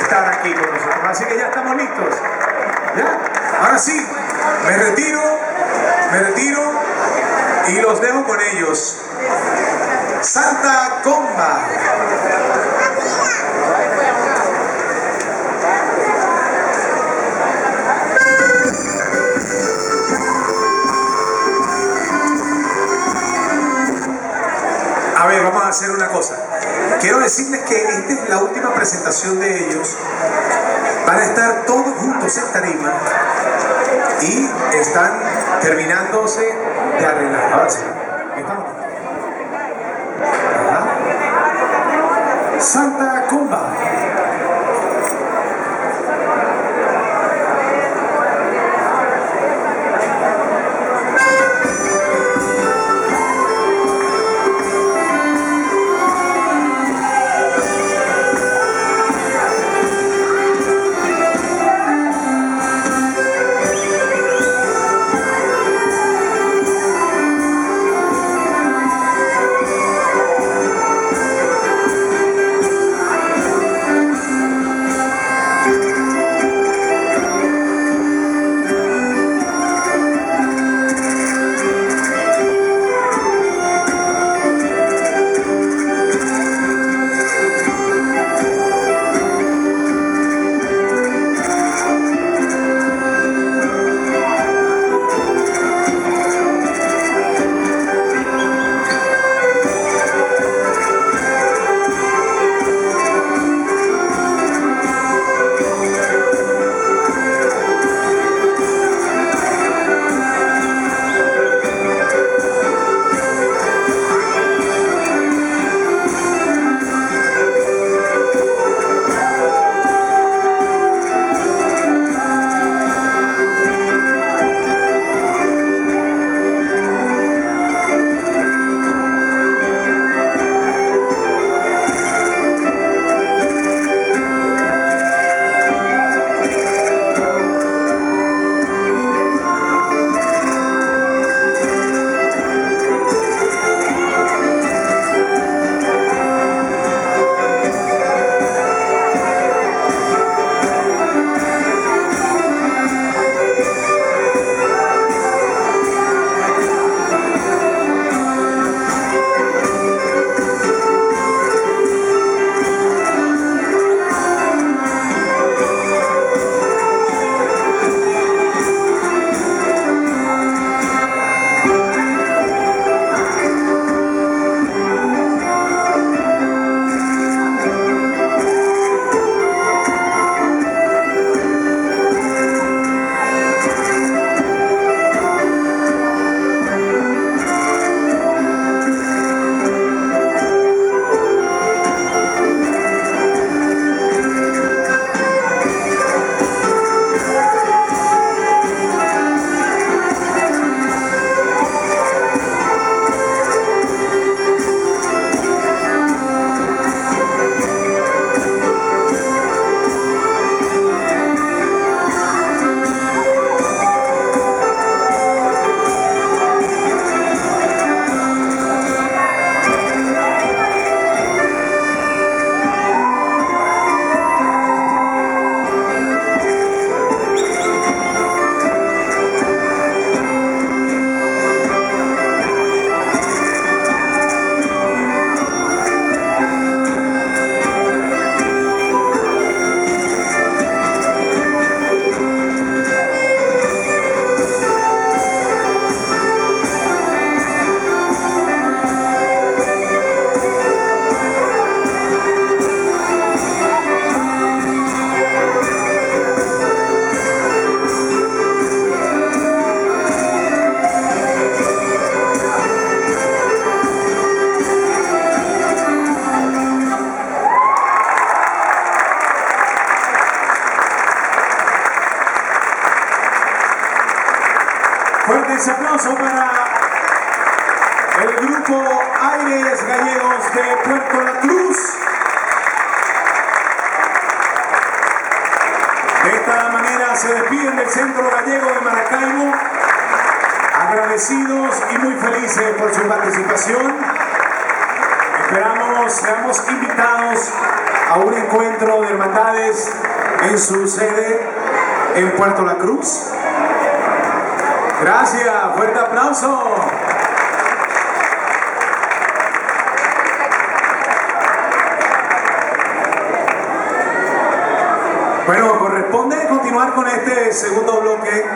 estar aquí con nosotros. Así que ya estamos listos. ¿Ya? Ahora sí, me retiro y los dejo con ellos. Santa Comba. A ver, vamos a hacer una cosa. Quiero decirles que esta es la última presentación de ellos. Van a estar todos juntos en tarima y están terminándose de arreglar. Ahora sí. ¿Estamos? Ajá. Santa Comba. Fuertes aplausos para el grupo Aires Gallegos de Puerto La Cruz. De esta manera se despiden del Centro Gallego de Maracaibo, agradecidos y muy felices por su participación. Esperamos seamos invitados a un encuentro de hermandades en su sede en Puerto La Cruz. Gracias, fuerte aplauso. Bueno, corresponde continuar con este segundo bloque.